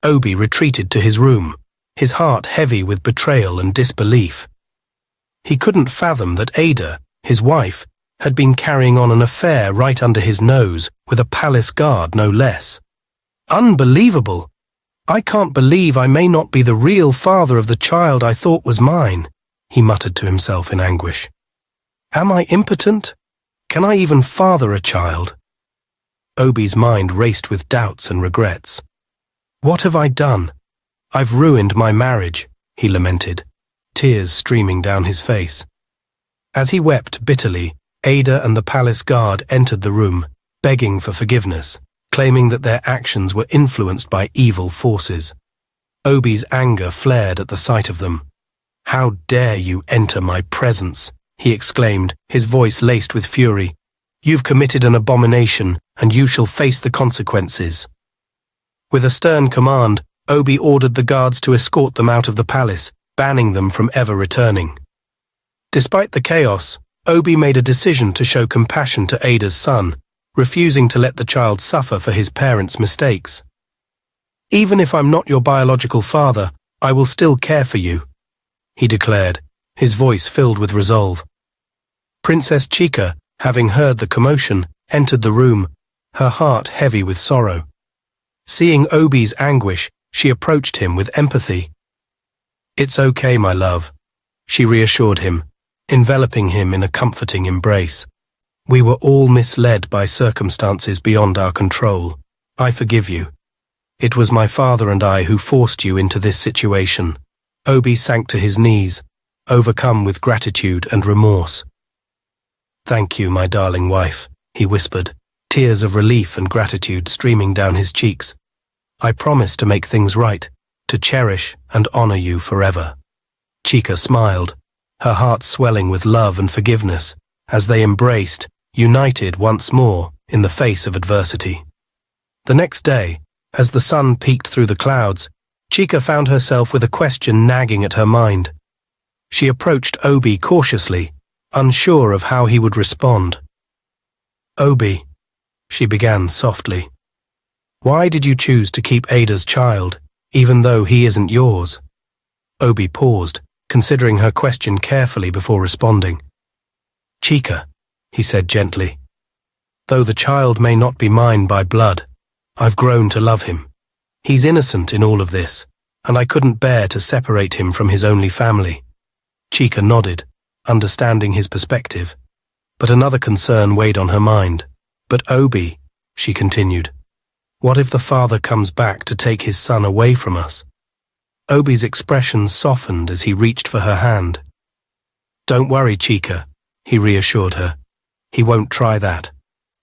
Obi retreated to his room, his heart heavy with betrayal and disbelief. He couldn't fathom that Ada, his wife, had been carrying on an affair right under his nose with a palace guard, no less. Unbelievable! I can't believe I may not be the real father of the child I thought was mine, he muttered to himself in anguish. Am I impotent? Can I even father a child? Obi's mind raced with doubts and regrets. What have I done? I've ruined my marriage, he lamented, tears streaming down his face. As he wept bitterly, Ada and the palace guard entered the room, begging for forgiveness, claiming that their actions were influenced by evil forces. Obi's anger flared at the sight of them. How dare you enter my presence, he exclaimed, his voice laced with fury. You've committed an abomination, and you shall face the consequences. With a stern command, Obi ordered the guards to escort them out of the palace, banning them from ever returning. Despite the chaos, Obi made a decision to show compassion to Ada's son, refusing to let the child suffer for his parents' mistakes. Even if I'm not your biological father, I will still care for you, he declared, his voice filled with resolve. Princess Chica, having heard the commotion, entered the room, her heart heavy with sorrow. Seeing Obi's anguish, she approached him with empathy. It's okay, my love, she reassured him, enveloping him in a comforting embrace. We were all misled by circumstances beyond our control. I forgive you. It was my father and I who forced you into this situation. Obi sank to his knees, overcome with gratitude and remorse. Thank you, my darling wife, he whispered, tears of relief and gratitude streaming down his cheeks. I promise to make things right, to cherish and honor you forever. Chica smiled, her heart swelling with love and forgiveness, as they embraced, united once more in the face of adversity. The next day, as the sun peeked through the clouds, Chica found herself with a question nagging at her mind. She approached Obi cautiously, unsure of how he would respond. Obi, she began softly, why did you choose to keep Ada's child, even though he isn't yours? Obi paused, considering her question carefully before responding. Chica, he said gently, though the child may not be mine by blood, I've grown to love him. He's innocent in all of this, and I couldn't bear to separate him from his only family. Chica nodded, understanding his perspective, but another concern weighed on her mind. But Obi, she continued, what if the father comes back to take his son away from us? Obi's expression softened as he reached for her hand. Don't worry, Chica, he reassured her. He won't try that.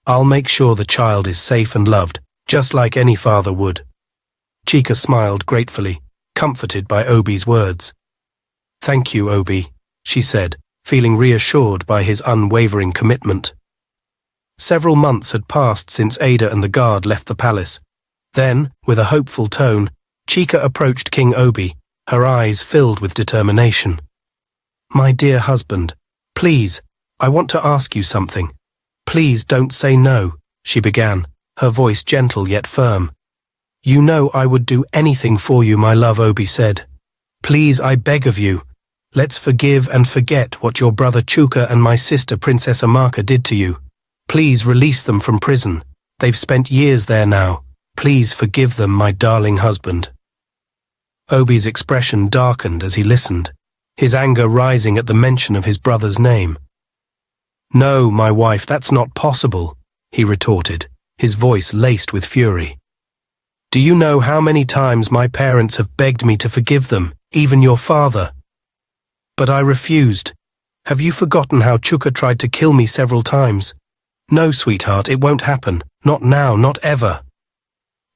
I'll make sure the child is safe and loved, just like any father would. Chica smiled gratefully, comforted by Obi's words. Thank you, Obi, she said, feeling reassured by his unwavering commitment. Several months had passed since Ada and the guard left the palace. Then, with a hopeful tone, Chica approached King Obi, her eyes filled with determination. My dear husband, please, I want to ask you something. Please don't say no, she began, her voice gentle yet firm. You know I would do anything for you, my love, Obi said. Please, I beg of you. Let's forgive and forget what your brother Chuka and my sister Princess Amaka did to you. Please release them from prison. They've spent years there now. Please forgive them, my darling husband. Obi's expression darkened as he listened, his anger rising at the mention of his brother's name. No, my wife, that's not possible, he retorted, his voice laced with fury. Do you know how many times my parents have begged me to forgive them, even your father? But I refused. Have you forgotten how Chuka tried to kill me several times? No, sweetheart, it won't happen. Not now, not ever.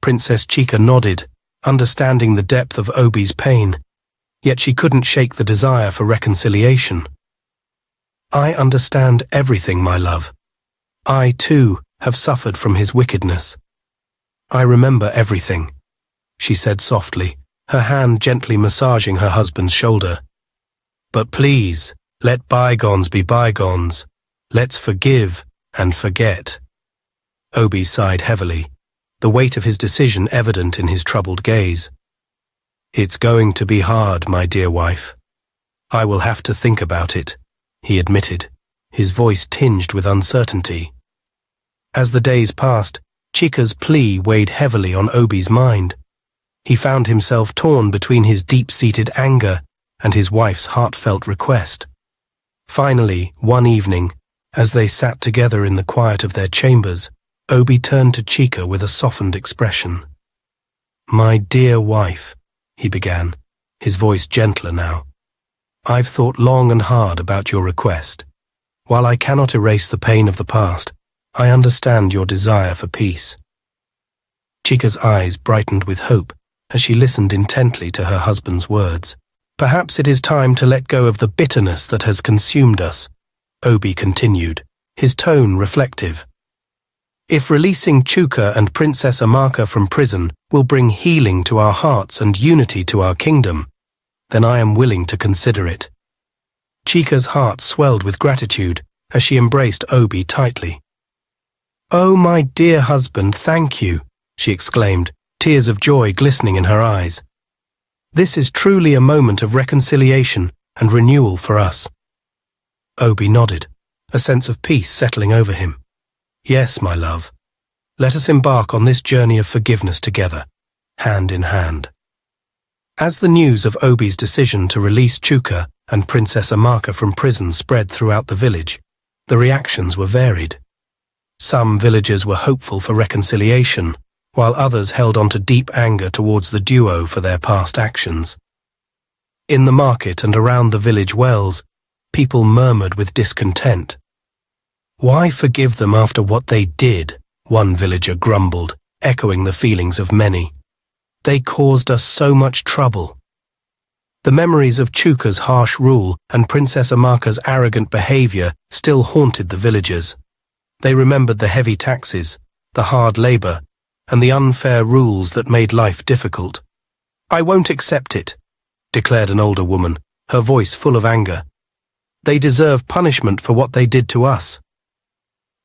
Princess Chica nodded, understanding the depth of Obi's pain, yet she couldn't shake the desire for reconciliation. I understand everything, my love. I, too, have suffered from his wickedness. I remember everything, she said softly, her hand gently massaging her husband's shoulder. But please, let bygones be bygones. Let's forgive and forget. Obi sighed heavily, the weight of his decision evident in his troubled gaze. "It's going to be hard, my dear wife. I will have to think about it," he admitted, his voice tinged with uncertainty. As the days passed, Chika's plea weighed heavily on Obi's mind. He found himself torn between his deep-seated anger and his wife's heartfelt request. Finally, one evening, as they sat together in the quiet of their chambers, Obi turned to Chika with a softened expression. "My dear wife," he began, his voice gentler now, "I've thought long and hard about your request. While I cannot erase the pain of the past, I understand your desire for peace." Chika's eyes brightened with hope as she listened intently to her husband's words. "Perhaps it is time to let go of the bitterness that has consumed us," Obi continued, his tone reflective. "If releasing Chuka and Princess Amaka from prison will bring healing to our hearts and unity to our kingdom, then I am willing to consider it." Chika's heart swelled with gratitude as she embraced Obi tightly. "Oh, my dear husband, thank you," she exclaimed, tears of joy glistening in her eyes. "This is truly a moment of reconciliation and renewal for us." Obi nodded, a sense of peace settling over him. "Yes, my love. Let us embark on this journey of forgiveness together, hand in hand." As the news of Obi's decision to release Chuka and Princess Amaka from prison spread throughout the village, the reactions were varied. Some villagers were hopeful for reconciliation, while others held on to deep anger towards the duo for their past actions. In the market and around the village wells, people murmured with discontent. "Why forgive them after what they did?" one villager grumbled, echoing the feelings of many. "They caused us so much trouble." The memories of Chuka's harsh rule and Princess Amaka's arrogant behavior still haunted the villagers. They remembered the heavy taxes, the hard labor, and the unfair rules that made life difficult. "I won't accept it," declared an older woman, her voice full of anger. "They deserve punishment for what they did to us."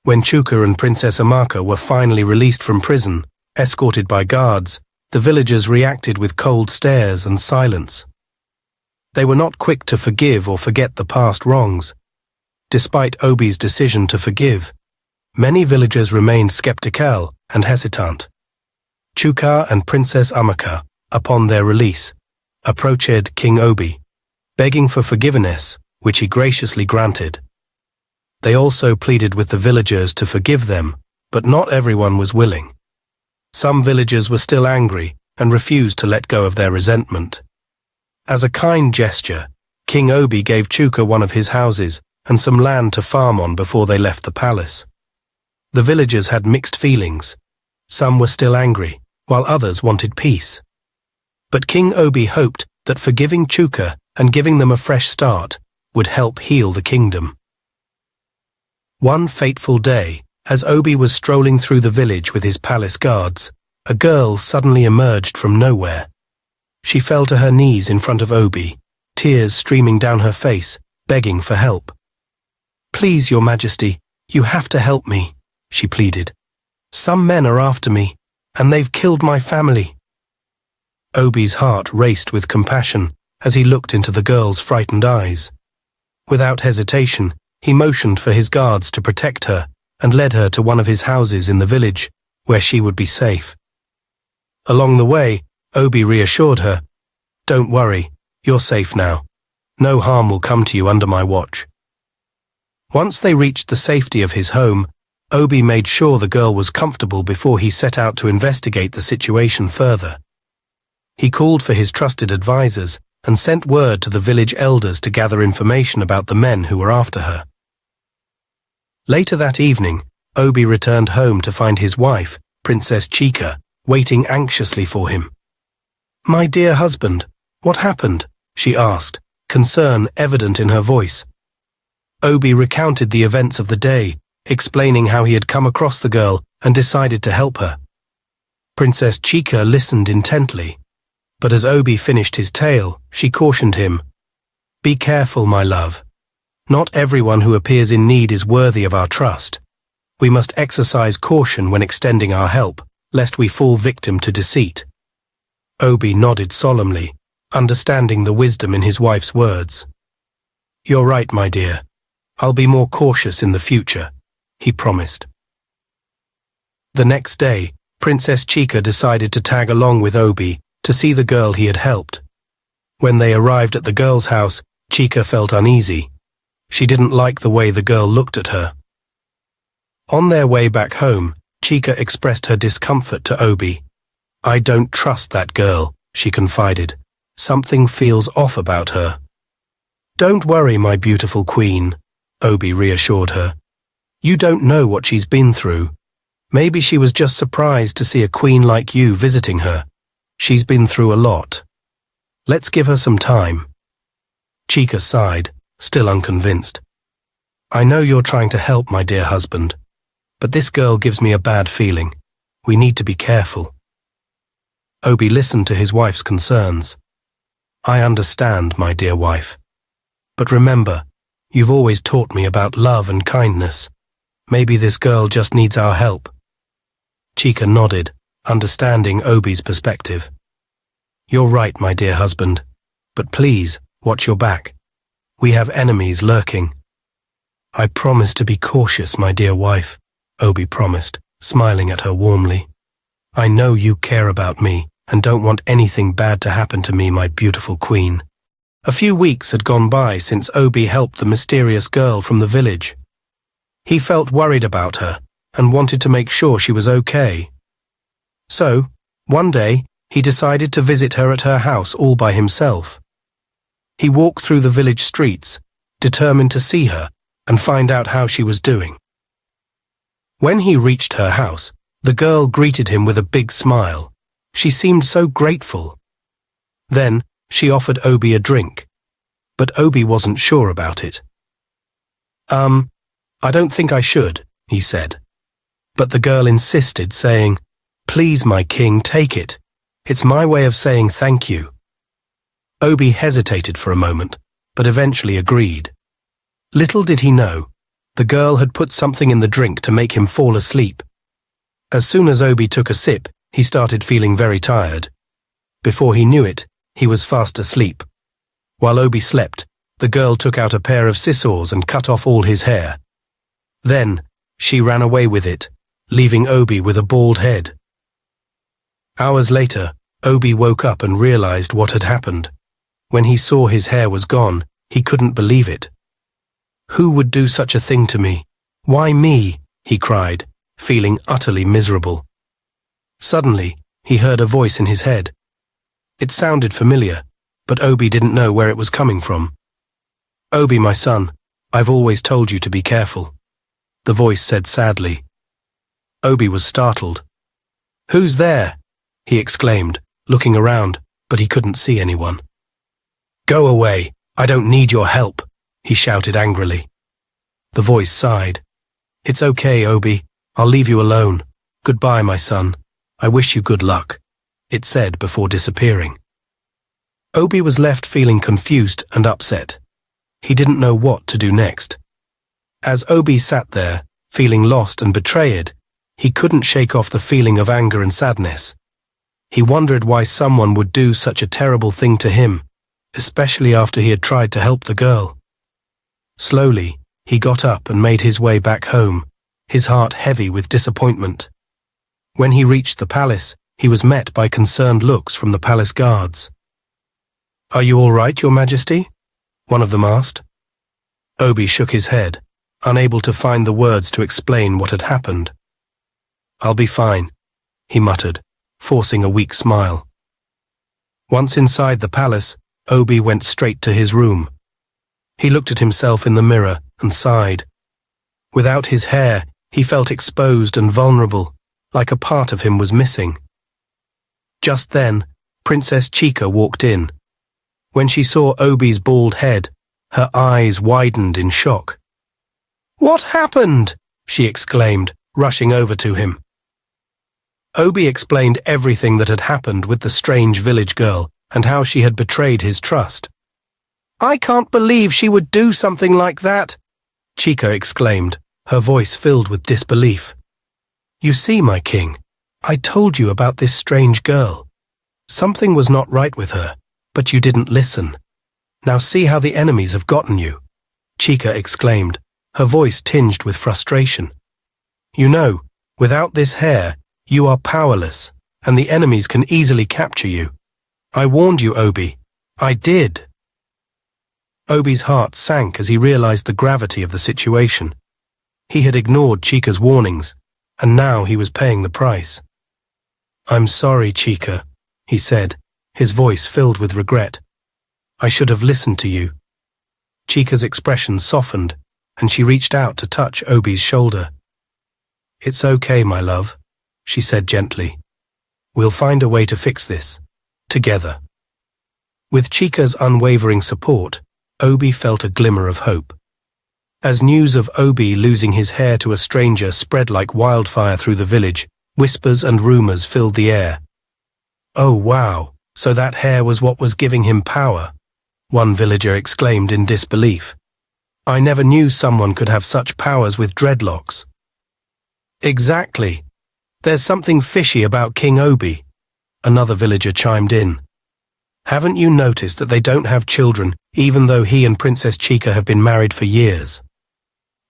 When Chuka and Princess Amaka were finally released from prison, escorted by guards, the villagers reacted with cold stares and silence. They were not quick to forgive or forget the past wrongs. Despite Obi's decision to forgive, many villagers remained skeptical and hesitant. Chuka and Princess Amaka, upon their release, approached King Obi, begging for forgiveness, which he graciously granted. They also pleaded with the villagers to forgive them, but not everyone was willing. Some villagers were still angry and refused to let go of their resentment. As a kind gesture, King Obi gave Chuka one of his houses and some land to farm on before they left the palace. The villagers had mixed feelings. Some were still angry, while others wanted peace. But King Obi hoped that forgiving Chuka and giving them a fresh start would help heal the kingdom. One fateful day, as Obi was strolling through the village with his palace guards, a girl suddenly emerged from nowhere. She fell to her knees in front of Obi, tears streaming down her face, begging for help. "Please, Your Majesty, you have to help me," she pleaded. "Some men are after me, and they've killed my family." Obi's heart raced with compassion as he looked into the girl's frightened eyes. Without hesitation, he motioned for his guards to protect her and led her to one of his houses in the village, where she would be safe. Along the way, Obi reassured her, "Don't worry, you're safe now. No harm will come to you under my watch." Once they reached the safety of his home, Obi made sure the girl was comfortable before he set out to investigate the situation further. He called for his trusted advisors and sent word to the village elders to gather information about the men who were after her. Later that evening, Obi returned home to find his wife, Princess Chika, waiting anxiously for him. "My dear husband, what happened?" she asked, concern evident in her voice. Obi recounted the events of the day, explaining how he had come across the girl and decided to help her. Princess Chika listened intently, but as Obi finished his tale, she cautioned him, "Be careful, my love. Not everyone who appears in need is worthy of our trust. We must exercise caution when extending our help, lest we fall victim to deceit. Obi nodded solemnly, understanding the wisdom in his wife's words. "You're right, my dear. I'll be more cautious in the future," he promised. The next day, Princess Chica decided to tag along with Obi to see the girl he had helped. When they arrived at the girl's house, Chica felt uneasy. She didn't like the way the girl looked at her. On their way back home, Chica expressed her discomfort to Obi. "I don't trust that girl," she confided. "Something feels off about her." "Don't worry, my beautiful queen," Obi reassured her. "You don't know what she's been through. Maybe she was just surprised to see a queen like you visiting her. She's been through a lot. Let's give her some time." Chica sighed, still unconvinced. "I know you're trying to help, my dear husband, but this girl gives me a bad feeling. We need to be careful." Obi listened to his wife's concerns. "I understand, my dear wife. But remember, you've always taught me about love and kindness. Maybe this girl just needs our help." Chica nodded, understanding Obi's perspective. "You're right, my dear husband, but please, watch your back. We have enemies lurking." "I promise to be cautious, my dear wife," Obi promised, smiling at her warmly. "I know you care about me and don't want anything bad to happen to me, my beautiful queen." A few weeks had gone by since Obi helped the mysterious girl from the village. He felt worried about her and wanted to make sure she was okay. So, one day, he decided to visit her at her house all by himself. He walked through the village streets, determined to see her and find out how she was doing. When he reached her house, the girl greeted him with a big smile. She seemed so grateful. Then, she offered Obi a drink, but Obi wasn't sure about it. I don't think I should," he said. But the girl insisted, saying, "Please, my king, take it. It's my way of saying thank you." Obi hesitated for a moment, but eventually agreed. Little did he know, the girl had put something in the drink to make him fall asleep. As soon as Obi took a sip, he started feeling very tired. Before he knew it, he was fast asleep. While Obi slept, the girl took out a pair of scissors and cut off all his hair. Then, she ran away with it, leaving Obi with a bald head. Hours later, Obi woke up and realized what had happened. When he saw his hair was gone, he couldn't believe it. "Who would do such a thing to me? Why me?" he cried, feeling utterly miserable. Suddenly, he heard a voice in his head. It sounded familiar, but Obi didn't know where it was coming from. "Obi, my son, I've always told you to be careful," the voice said sadly. Obi was startled. "Who's there?" he exclaimed, looking around, but he couldn't see anyone. "Go away, I don't need your help," he shouted angrily. The voice sighed. "It's okay, Obi, I'll leave you alone. Goodbye, my son. I wish you good luck," it said before disappearing. Obi was left feeling confused and upset. He didn't know what to do next. As Obi sat there, feeling lost and betrayed, he couldn't shake off the feeling of anger and sadness. He wondered why someone would do such a terrible thing to him, especially after he had tried to help the girl. Slowly, he got up and made his way back home, his heart heavy with disappointment. When he reached the palace, he was met by concerned looks from the palace guards. "Are you all right, Your Majesty?" one of them asked. Obi shook his head, unable to find the words to explain what had happened. "I'll be fine," he muttered, forcing a weak smile. Once inside the palace, Obi went straight to his room. He looked at himself in the mirror and sighed. Without his hair, he felt exposed and vulnerable, like a part of him was missing. Just then, Princess Chica walked in. When she saw Obi's bald head, her eyes widened in shock. "What happened?" she exclaimed, rushing over to him. Obi explained everything that had happened with the strange village girl and how she had betrayed his trust. "I can't believe she would do something like that," Chica exclaimed, her voice filled with disbelief. "You see, my king, I told you about this strange girl. Something was not right with her, but you didn't listen. Now see how the enemies have gotten you," Chica exclaimed, her voice tinged with frustration. "You know, without this hair, you are powerless, and the enemies can easily capture you. I warned you, Obi. I did." Obi's heart sank as he realized the gravity of the situation. He had ignored Chica's warnings, and now he was paying the price. "I'm sorry, Chica," he said, his voice filled with regret. "I should have listened to you." Chica's expression softened, and she reached out to touch Obi's shoulder. "It's okay, my love," she said gently. "We'll find a way to fix this, together." With Chica's unwavering support, Obi felt a glimmer of hope. As news of Obi losing his hair to a stranger spread like wildfire through the village, whispers and rumors filled the air. "Oh wow, so that hair was what was giving him power," one villager exclaimed in disbelief. "I never knew someone could have such powers with dreadlocks." "Exactly. There's something fishy about King Obi," another villager chimed in. "Haven't you noticed that they don't have children, even though he and Princess Chica have been married for years?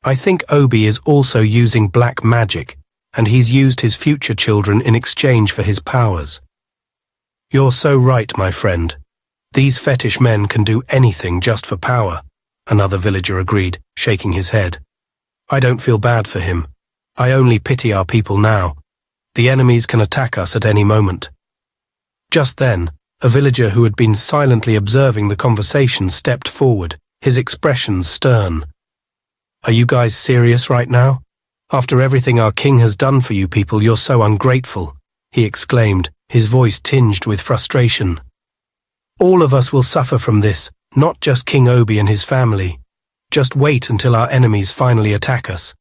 I think Obi is also using black magic, and he's used his future children in exchange for his powers." "You're so right, my friend. These fetish men can do anything just for power," another villager agreed, shaking his head. "I don't feel bad for him. I only pity our people now. The enemies can attack us at any moment." Just then, a villager who had been silently observing the conversation stepped forward, his expression stern. "Are you guys serious right now? After everything our king has done for you people, you're so ungrateful," he exclaimed, his voice tinged with frustration. "All of us will suffer from this, not just King Obi and his family. Just wait until our enemies finally attack us.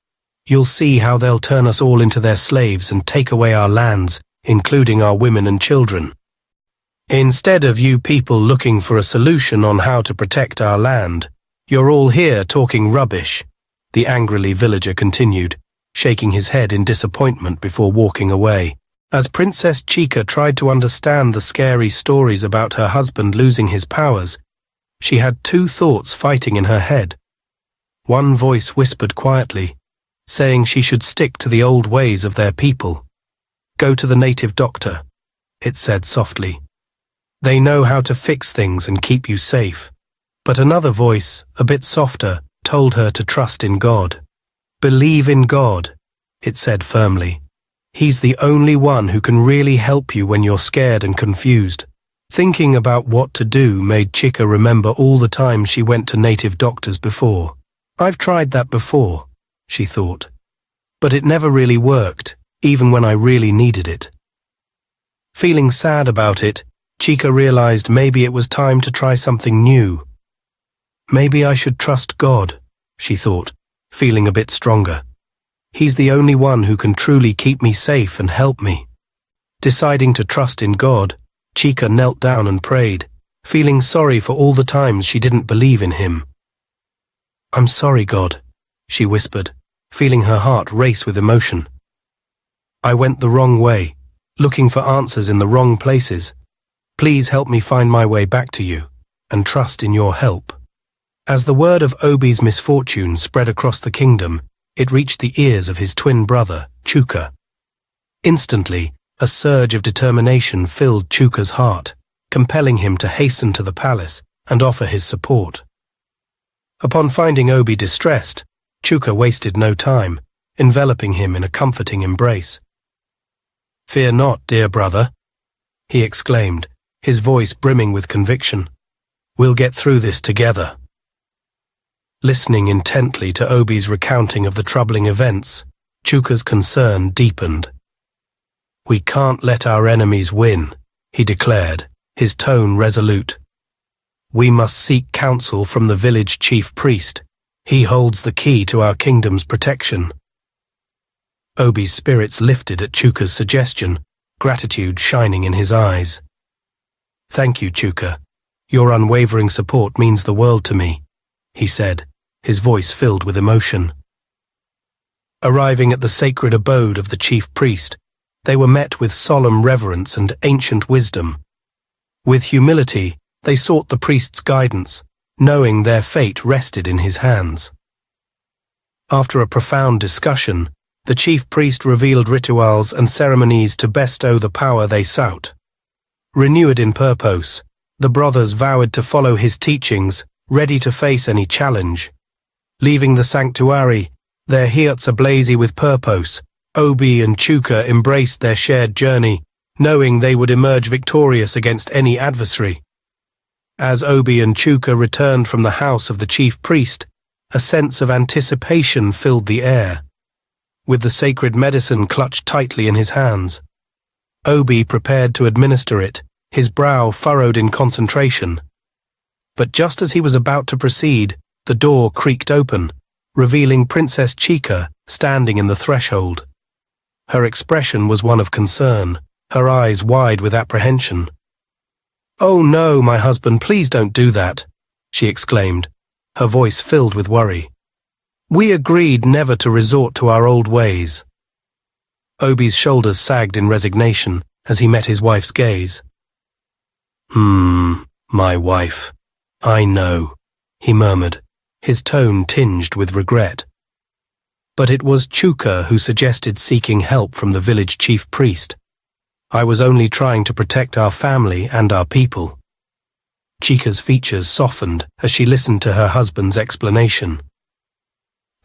You'll see how they'll turn us all into their slaves and take away our lands, including our women and children. Instead of you people looking for a solution on how to protect our land, you're all here talking rubbish," the angrily villager continued, shaking his head in disappointment before walking away. As Princess Chica tried to understand the scary stories about her husband losing his powers, she had two thoughts fighting in her head. One voice whispered quietly, saying she should stick to the old ways of their people. "Go to the native doctor," it said softly. "They know how to fix things and keep you safe." But another voice, a bit softer, told her to trust in God. "Believe in God," it said firmly. "He's the only one who can really help you when you're scared and confused." Thinking about what to do made Chica remember all the times she went to native doctors before. "I've tried that before," she thought, "but it never really worked, even when I really needed it." Feeling sad about it, Chica realized maybe it was time to try something new. "Maybe I should trust God," she thought, feeling a bit stronger. "He's the only one who can truly keep me safe and help me." Deciding to trust in God, Chica knelt down and prayed, feeling sorry for all the times she didn't believe in him. "I'm sorry, God," she whispered, feeling her heart race with emotion. "I went the wrong way, looking for answers in the wrong places. Please help me find my way back to you, and trust in your help." As the word of Obi's misfortune spread across the kingdom, it reached the ears of his twin brother, Chuka. Instantly, a surge of determination filled Chuka's heart, compelling him to hasten to the palace and offer his support. Upon finding Obi distressed, Chuka wasted no time, enveloping him in a comforting embrace. "Fear not, dear brother," he exclaimed, his voice brimming with conviction. "We'll get through this together." Listening intently to Obi's recounting of the troubling events, Chuka's concern deepened. "We can't let our enemies win," he declared, his tone resolute. "We must seek counsel from the village chief priest. He holds the key to our kingdom's protection." Obi's spirits lifted at Chuka's suggestion, gratitude shining in his eyes. "Thank you, Chuka. Your unwavering support means the world to me," he said, his voice filled with emotion. Arriving at the sacred abode of the chief priest, they were met with solemn reverence and ancient wisdom. With humility, they sought the priest's guidance, knowing their fate rested in his hands. After a profound discussion, the chief priest revealed rituals and ceremonies to bestow the power they sought. Renewed in purpose, the brothers vowed to follow his teachings, ready to face any challenge. Leaving the sanctuary, their hearts ablaze with purpose, Obi and Chuka embraced their shared journey, knowing they would emerge victorious against any adversary. As Obi and Chuka returned from the house of the chief priest, a sense of anticipation filled the air. With the sacred medicine clutched tightly in his hands, Obi prepared to administer it, his brow furrowed in concentration. But just as he was about to proceed, the door creaked open, revealing Princess Chica standing in the threshold. Her expression was one of concern, her eyes wide with apprehension. "Oh no, my husband, please don't do that," she exclaimed, her voice filled with worry. "We agreed never to resort to our old ways." Obi's shoulders sagged in resignation as he met his wife's gaze. My wife. I know," he murmured, his tone tinged with regret. But it was Chuka who suggested seeking help from the village chief priest. "I was only trying to protect our family and our people." Chica's features softened as she listened to her husband's explanation.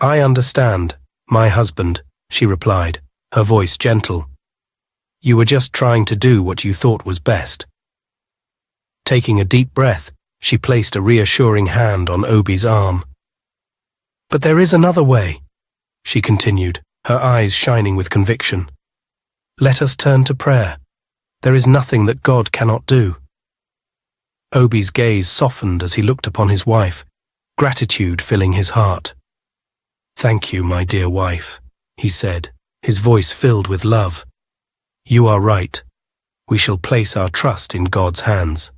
"I understand, my husband," she replied, her voice gentle. "You were just trying to do what you thought was best." Taking a deep breath, she placed a reassuring hand on Obi's arm. "But there is another way," she continued, her eyes shining with conviction. "Let us turn to prayer. There is nothing that God cannot do." Obi's gaze softened as he looked upon his wife, gratitude filling his heart. "Thank you, my dear wife," he said, his voice filled with love. "You are right. We shall place our trust in God's hands."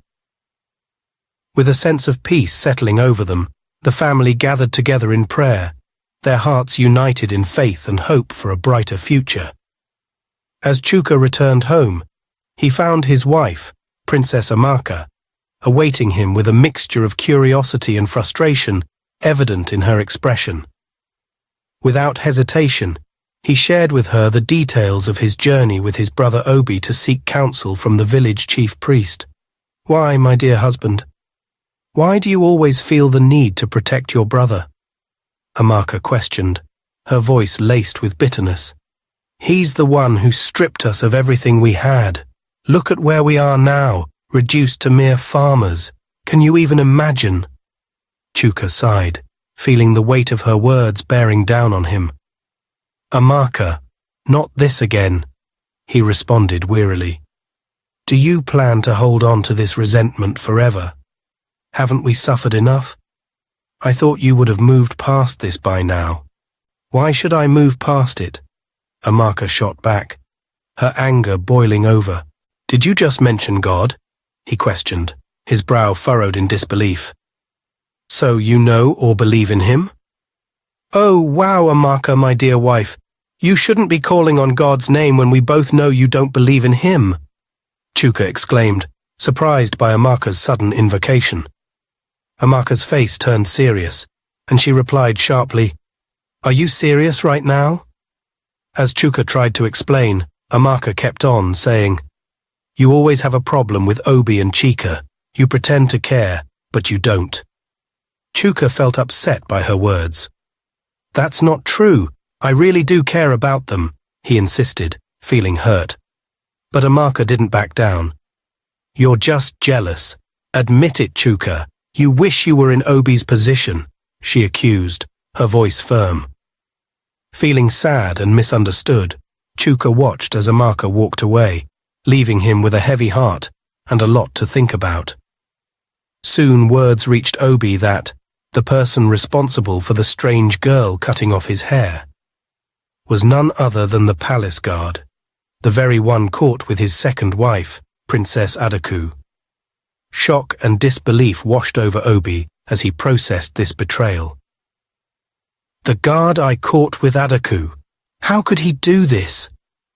With a sense of peace settling over them, the family gathered together in prayer, their hearts united in faith and hope for a brighter future. As Chuka returned home, he found his wife, Princess Amaka, awaiting him with a mixture of curiosity and frustration evident in her expression. Without hesitation, he shared with her the details of his journey with his brother Obi to seek counsel from the village chief priest. "Why, my dear husband? Why do you always feel the need to protect your brother?" Amaka questioned, her voice laced with bitterness. "He's the one who stripped us of everything we had. Look at where we are now, reduced to mere farmers. Can you even imagine?" Chuka sighed, feeling the weight of her words bearing down on him. "Amaka, not this again," he responded wearily. "Do you plan to hold on to this resentment forever? Haven't we suffered enough? I thought you would have moved past this by now." "Why should I move past it?" Amaka shot back, her anger boiling over. "Did you just mention God?" he questioned, his brow furrowed in disbelief. "So you know or believe in him?" "Oh, wow, Amaka, my dear wife. You shouldn't be calling on God's name when we both know you don't believe in him," Chuka exclaimed, surprised by Amaka's sudden invocation. Amaka's face turned serious, and she replied sharply, "Are you serious right now?" As Chuka tried to explain, Amaka kept on, saying, "You always have a problem with Obi and Chica. You pretend to care, but you don't." Chuka felt upset by her words. "That's not true. I really do care about them," he insisted, feeling hurt. But Amaka didn't back down. "You're just jealous. Admit it, Chuka. You wish you were in Obi's position," she accused, her voice firm. Feeling sad and misunderstood, Chuka watched as Amaka walked away, leaving him with a heavy heart and a lot to think about. Soon words reached Obi that the person responsible for the strange girl cutting off his hair was none other than the palace guard, the very one caught with his second wife, Princess Adaku. Shock and disbelief washed over Obi as he processed this betrayal. "The guard I caught with Adaku. How could he do this?"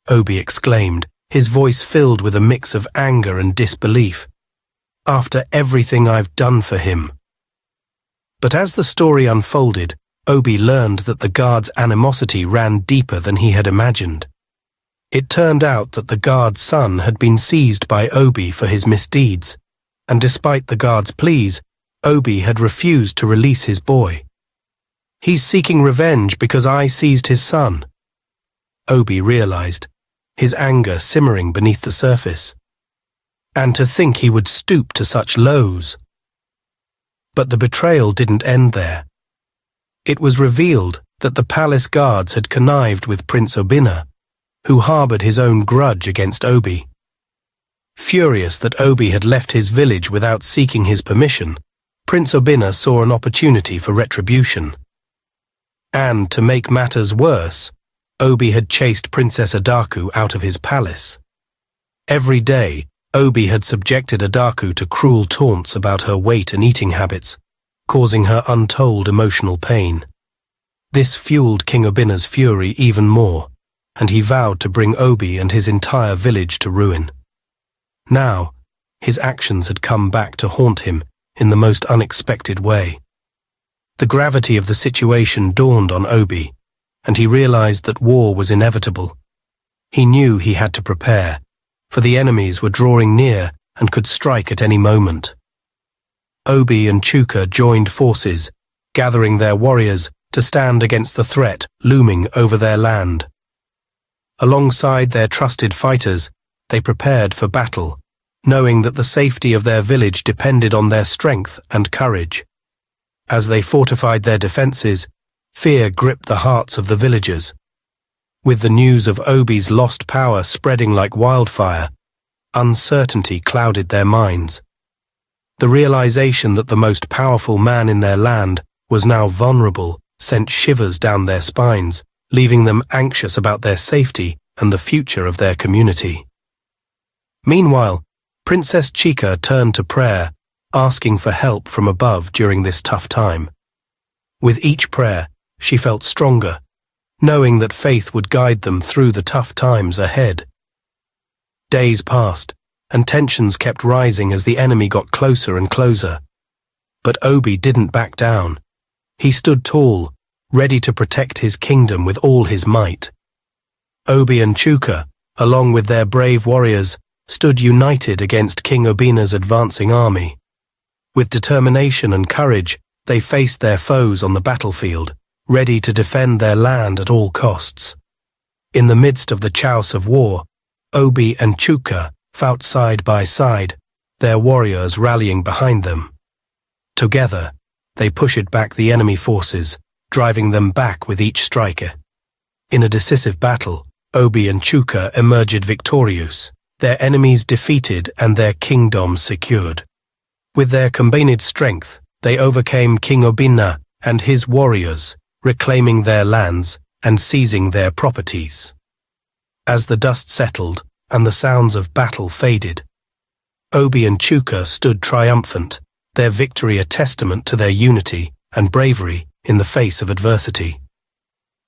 Obi exclaimed, his voice filled with a mix of anger and disbelief. "After everything I've done for him." But as the story unfolded, Obi learned that the guard's animosity ran deeper than he had imagined. It turned out that the guard's son had been seized by Obi for his misdeeds, and despite the guard's pleas, Obi had refused to release his boy. "He's seeking revenge because I seized his son," Obi realized, his anger simmering beneath the surface. And to think he would stoop to such lows. But the betrayal didn't end there. It was revealed that the palace guards had connived with Prince Obinna, who harbored his own grudge against Obi. Furious that Obi had left his village without seeking his permission, Prince Obinna saw an opportunity for retribution. And, to make matters worse, Obi had chased Princess Adaku out of his palace. Every day, Obi had subjected Adaku to cruel taunts about her weight and eating habits, causing her untold emotional pain. This fueled King Obinna's fury even more, and he vowed to bring Obi and his entire village to ruin. Now, his actions had come back to haunt him in the most unexpected way. The gravity of the situation dawned on Obi, and he realized that war was inevitable. He knew he had to prepare, for the enemies were drawing near and could strike at any moment. Obi and Chuka joined forces, gathering their warriors to stand against the threat looming over their land. Alongside their trusted fighters, they prepared for battle, knowing that the safety of their village depended on their strength and courage. As they fortified their defenses, fear gripped the hearts of the villagers. With the news of Obi's lost power spreading like wildfire, uncertainty clouded their minds. The realization that the most powerful man in their land was now vulnerable sent shivers down their spines, leaving them anxious about their safety and the future of their community. Meanwhile, Princess Chika turned to prayer, asking for help from above during this tough time. With each prayer, she felt stronger, knowing that faith would guide them through the tough times ahead. Days passed, and tensions kept rising as the enemy got closer and closer. But Obi didn't back down. He stood tall, ready to protect his kingdom with all his might. Obi and Chuka, along with their brave warriors, stood united against King Obinna's advancing army. With determination and courage, they faced their foes on the battlefield, ready to defend their land at all costs. In the midst of the chaos of war, Obi and Chuka fought side by side, their warriors rallying behind them. Together, they pushed back the enemy forces, driving them back with each striker. In a decisive battle, Obi and Chuka emerged victorious, their enemies defeated and their kingdom secured. With their combined strength, they overcame King Obinna and his warriors, reclaiming their lands and seizing their properties. As the dust settled and the sounds of battle faded, Obi and Chuka stood triumphant, their victory a testament to their unity and bravery in the face of adversity.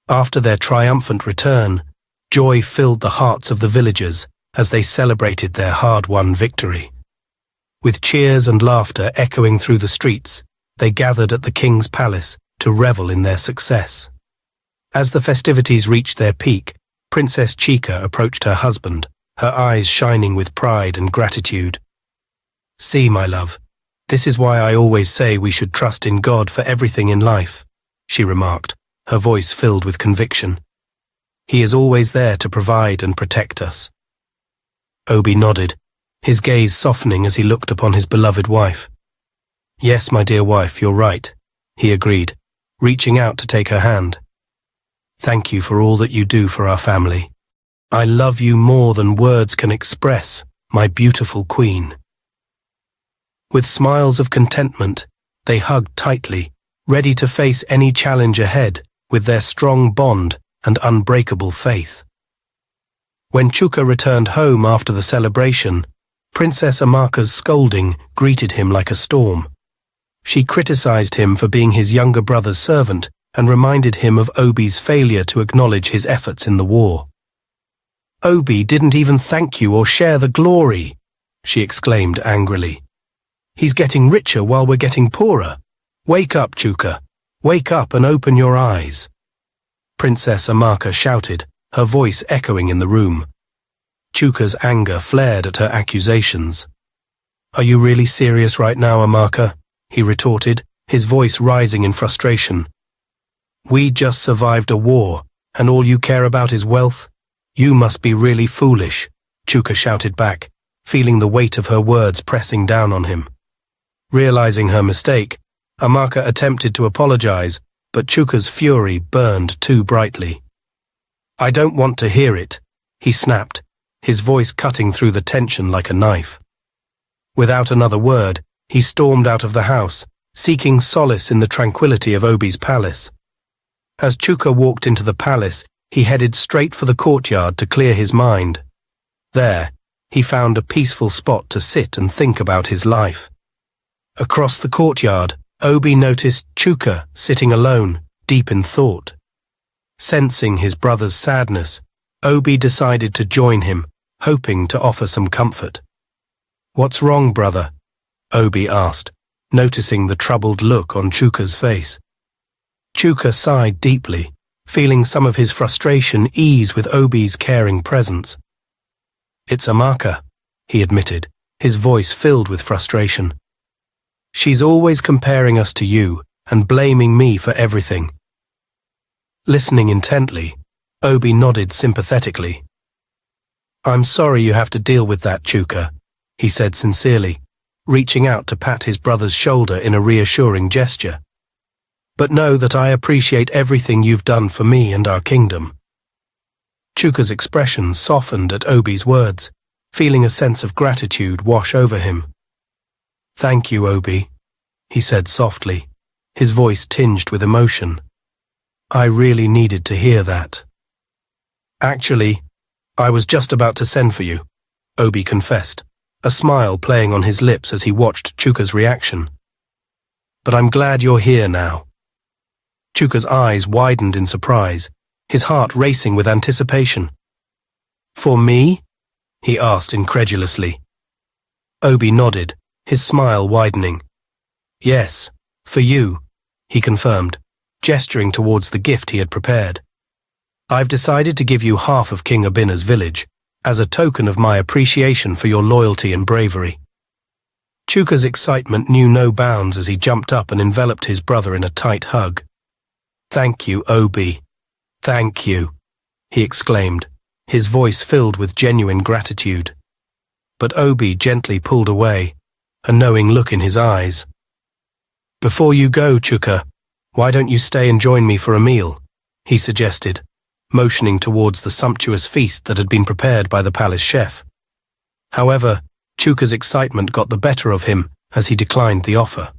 After their triumphant return, joy filled the hearts of the villagers as they celebrated their hard-won victory. With cheers and laughter echoing through the streets, they gathered at the king's palace to revel in their success. As the festivities reached their peak, Princess Chika approached her husband, her eyes shining with pride and gratitude. "See, my love, this is why I always say we should trust in God for everything in life," she remarked, her voice filled with conviction. "He is always there to provide and protect us." Obi nodded, his gaze softening as he looked upon his beloved wife. "Yes, my dear wife, you're right," he agreed, reaching out to take her hand. "Thank you for all that you do for our family. I love you more than words can express, my beautiful queen." With smiles of contentment, they hugged tightly, ready to face any challenge ahead with their strong bond and unbreakable faith. When Chuka returned home after the celebration, Princess Amaka's scolding greeted him like a storm. She criticized him for being his younger brother's servant and reminded him of Obi's failure to acknowledge his efforts in the war. Obi didn't even thank you or share the glory, she exclaimed angrily. He's getting richer while we're getting poorer. Wake up, Chuka. Wake up and open your eyes. Princess Amaka shouted, her voice echoing in the room. Chuka's anger flared at her accusations. Are you really serious right now, Amaka? He retorted, his voice rising in frustration. We just survived a war, and all you care about is wealth? You must be really foolish, Chuka shouted back, feeling the weight of her words pressing down on him. Realizing her mistake, Amaka attempted to apologize, but Chuka's fury burned too brightly. I don't want to hear it, he snapped, his voice cutting through the tension like a knife. Without another word, he stormed out of the house, seeking solace in the tranquility of Obi's palace. As Chuka walked into the palace, he headed straight for the courtyard to clear his mind. There, he found a peaceful spot to sit and think about his life. Across the courtyard, Obi noticed Chuka sitting alone, deep in thought. Sensing his brother's sadness, Obi decided to join him, hoping to offer some comfort. What's wrong, brother? Obi asked, noticing the troubled look on Chuka's face. Chuka sighed deeply, feeling some of his frustration ease with Obi's caring presence. It's Amaka, he admitted, his voice filled with frustration. She's always comparing us to you and blaming me for everything. Listening intently, Obi nodded sympathetically. I'm sorry you have to deal with that, Chuka, he said sincerely, reaching out to pat his brother's shoulder in a reassuring gesture. But know that I appreciate everything you've done for me and our kingdom. Chuka's expression softened at Obi's words, feeling a sense of gratitude wash over him. Thank you, Obi, he said softly, his voice tinged with emotion. I really needed to hear that. Actually, I was just about to send for you, Obi confessed, a smile playing on his lips as he watched Chuka's reaction. But I'm glad you're here now. Chuka's eyes widened in surprise, his heart racing with anticipation. For me? He asked incredulously. Obi nodded, his smile widening. Yes, for you, he confirmed, gesturing towards the gift he had prepared. I've decided to give you half of King Abina's village, as a token of my appreciation for your loyalty and bravery. Chuka's excitement knew no bounds as he jumped up and enveloped his brother in a tight hug. Thank you, Obi. Thank you, he exclaimed, his voice filled with genuine gratitude. But Obi gently pulled away, a knowing look in his eyes. Before you go, Chuka, why don't you stay and join me for a meal? He suggested, motioning towards the sumptuous feast that had been prepared by the palace chef. However, Chuka's excitement got the better of him as he declined the offer.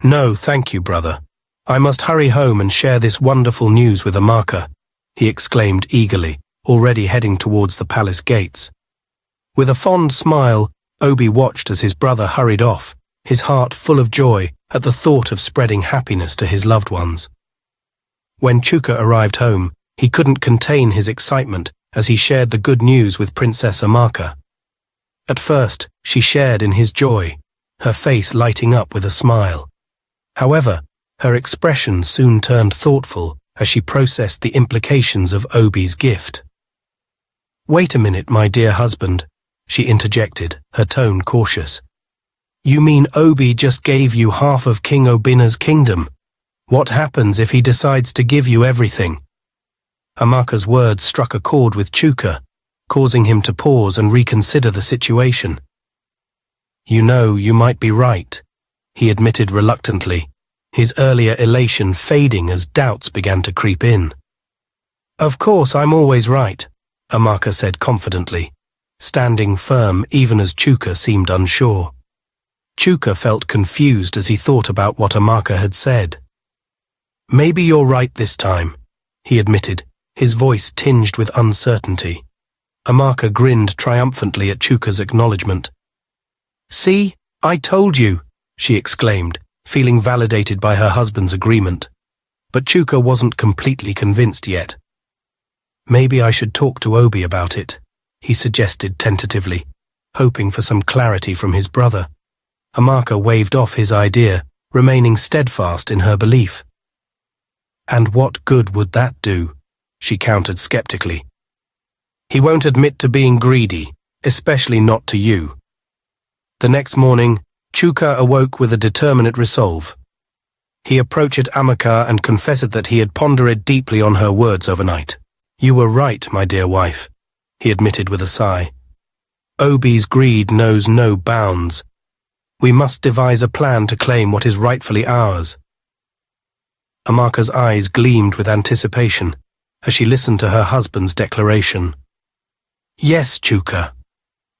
No, thank you, brother. I must hurry home and share this wonderful news with Amaka, he exclaimed eagerly, already heading towards the palace gates. With a fond smile, Obi watched as his brother hurried off, his heart full of joy at the thought of spreading happiness to his loved ones. When Chuka arrived home, he couldn't contain his excitement as he shared the good news with Princess Amaka. At first, she shared in his joy, her face lighting up with a smile. However, her expression soon turned thoughtful as she processed the implications of Obi's gift. Wait a minute, my dear husband, she interjected, her tone cautious. You mean Obi just gave you half of King Obina's kingdom? What happens if he decides to give you everything? Amaka's words struck a chord with Chuka, causing him to pause and reconsider the situation. You know, you might be right, he admitted reluctantly, his earlier elation fading as doubts began to creep in. Of course, I'm always right, Amaka said confidently, standing firm even as Chuka seemed unsure. Chuka felt confused as he thought about what Amaka had said. Maybe you're right this time, he admitted, his voice tinged with uncertainty. Amaka grinned triumphantly at Chuka's acknowledgement. See, I told you, she exclaimed, feeling validated by her husband's agreement. But Chuka wasn't completely convinced yet. Maybe I should talk to Obi about it, he suggested tentatively, hoping for some clarity from his brother. Amaka waved off his idea, remaining steadfast in her belief. And what good would that do? She countered skeptically. He won't admit to being greedy, especially not to you. The next morning, Chuka awoke with a determinate resolve. He approached Amaka and confessed that he had pondered deeply on her words overnight. You were right, my dear wife, he admitted with a sigh. Obi's greed knows no bounds. We must devise a plan to claim what is rightfully ours. Amaka's eyes gleamed with anticipation as she listened to her husband's declaration. Yes, Chuka.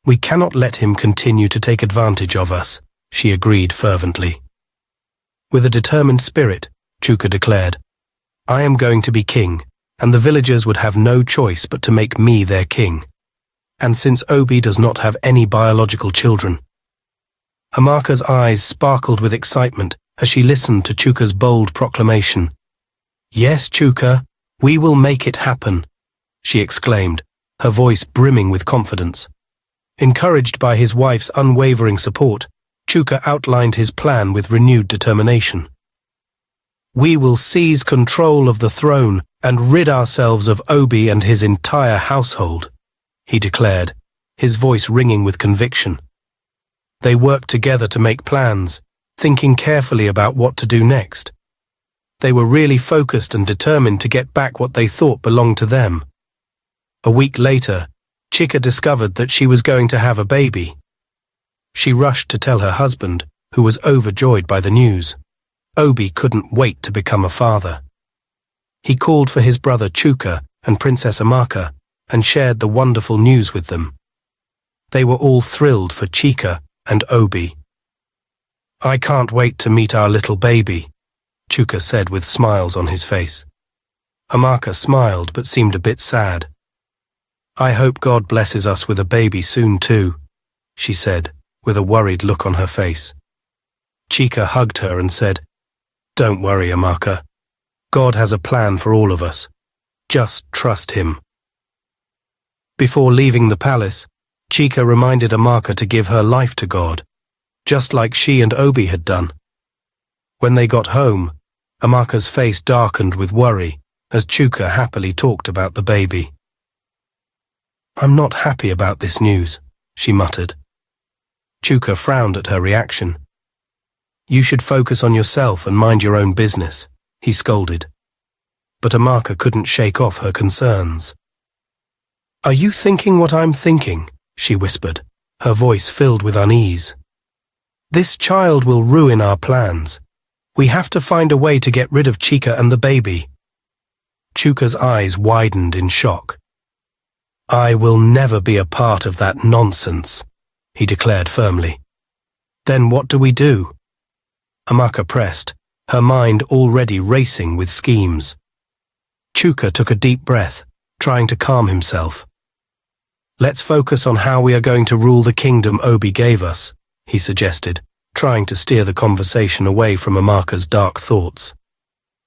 We cannot let him continue to take advantage of us, she agreed fervently. With a determined spirit, Chuka declared, I am going to be king, and the villagers would have no choice but to make me their king. And since Obi does not have any biological children. Amaka's eyes sparkled with excitement as she listened to Chuka's bold proclamation. Yes, Chuka, we will make it happen, she exclaimed, her voice brimming with confidence. Encouraged by his wife's unwavering support, Chuka outlined his plan with renewed determination. We will seize control of the throne and rid ourselves of Obi and his entire household, he declared, his voice ringing with conviction. They worked together to make plans, thinking carefully about what to do next. They were really focused and determined to get back what they thought belonged to them. A week later, Chika discovered that she was going to have a baby. She rushed to tell her husband, who was overjoyed by the news. Obi couldn't wait to become a father. He called for his brother Chuka and Princess Amaka and shared the wonderful news with them. They were all thrilled for Chika and Obi. I can't wait to meet our little baby, Chuka said with smiles on his face. Amaka smiled but seemed a bit sad. I hope God blesses us with a baby soon too, she said, with a worried look on her face. Chika hugged her and said, Don't worry, Amaka. God has a plan for all of us. Just trust him. Before leaving the palace, Chika reminded Amaka to give her life to God, just like she and Obi had done. When they got home, Amaka's face darkened with worry as Chuka happily talked about the baby. I'm not happy about this news, she muttered. Chuka frowned at her reaction. You should focus on yourself and mind your own business, he scolded. But Amaka couldn't shake off her concerns. Are you thinking what I'm thinking? She whispered, her voice filled with unease. This child will ruin our plans. We have to find a way to get rid of Chika and the baby. Chuka's eyes widened in shock. I will never be a part of that nonsense, he declared firmly. Then what do we do? Amaka pressed, her mind already racing with schemes. Chuka took a deep breath, trying to calm himself. Let's focus on how we are going to rule the kingdom Obi gave us, he suggested, trying to steer the conversation away from Amaka's dark thoughts.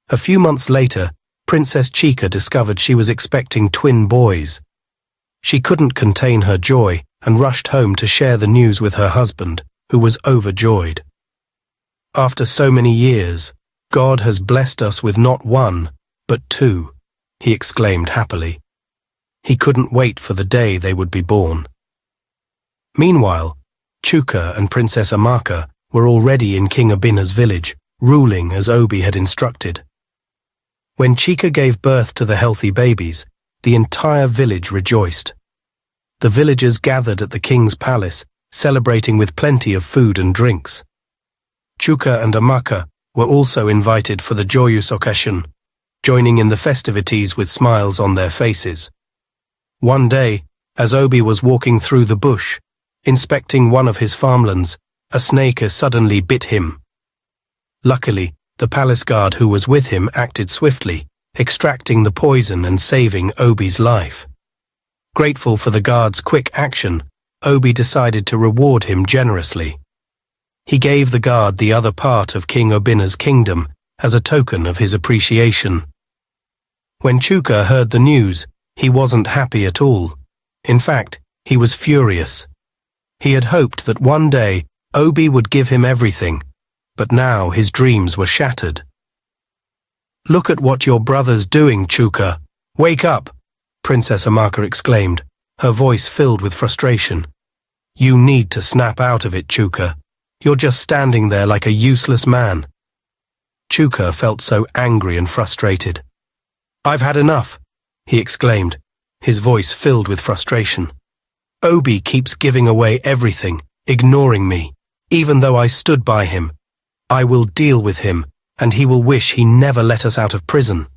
A few months later, Princess Chika discovered she was expecting twin boys. She couldn't contain her joy and rushed home to share the news with her husband, who was overjoyed. After so many years, God has blessed us with not one, but two, he exclaimed happily. He couldn't wait for the day they would be born. Meanwhile, Chuka and Princess Amaka were already in King Abina's village, ruling as Obi had instructed. When Chika gave birth to the healthy babies, the entire village rejoiced. The villagers gathered at the king's palace, celebrating with plenty of food and drinks. Chuka and Amaka were also invited for the joyous occasion, joining in the festivities with smiles on their faces. One day, as Obi was walking through the bush, inspecting one of his farmlands, a snake suddenly bit him. Luckily, the palace guard who was with him acted swiftly, extracting the poison and saving Obi's life. Grateful for the guard's quick action, Obi decided to reward him generously. He gave the guard the other part of King Abina's kingdom as a token of his appreciation. When Chuka heard the news, He wasn't happy at all. In fact, he was furious. He had hoped that one day Obi would give him everything, but now his dreams were shattered. "Look at what your brother's doing, Chuka. Wake up!" Princess Amaka exclaimed, her voice filled with frustration. "You need to snap out of it, Chuka. You're just standing there like a useless man." Chuka felt so angry and frustrated. "I've had enough," he exclaimed, his voice filled with frustration. "Obi keeps giving away everything, ignoring me, even though I stood by him. I will deal with him, and he will wish he never let us out of prison."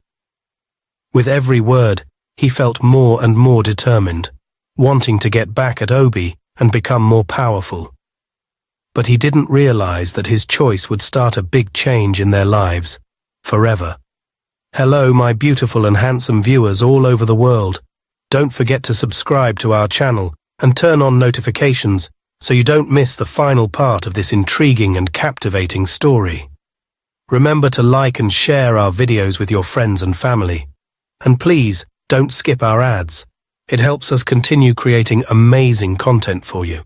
With every word, he felt more and more determined, wanting to get back at Obi and become more powerful. But he didn't realize that his choice would start a big change in their lives, forever. Hello, my beautiful and handsome viewers all over the world. Don't forget to subscribe to our channel and turn on notifications so you don't miss the final part of this intriguing and captivating story. Remember to like and share our videos with your friends and family. And please, don't skip our ads. It helps us continue creating amazing content for you.